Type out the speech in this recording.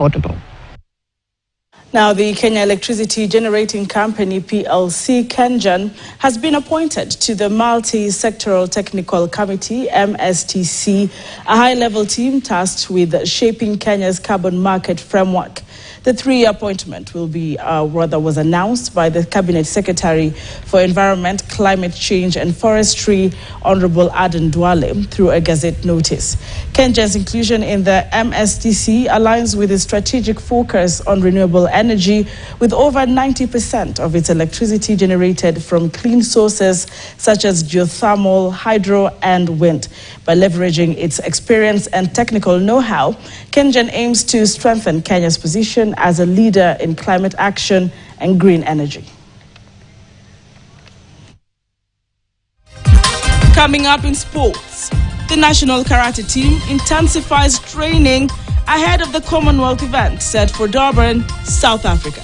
affordable. Now, the Kenya Electricity Generating Company, PLC, KENGEN, has been appointed to the Multi-Sectoral Technical Committee, MSTC, a high-level team tasked with shaping Kenya's carbon market framework. The three-year appointment was announced by the Cabinet Secretary for Environment, Climate Change and Forestry, Honorable Aden Duale, through a Gazette notice. KENGEN's inclusion in the MSTC aligns with its strategic focus on renewable energy, with over 90% of its electricity generated from clean sources such as geothermal, hydro and wind. By leveraging its experience and technical know-how, KENGEN aims to strengthen Kenya's position as a leader in climate action and green energy. Coming up in sports, the national karate team intensifies training ahead of the Commonwealth event set for Durban, South Africa.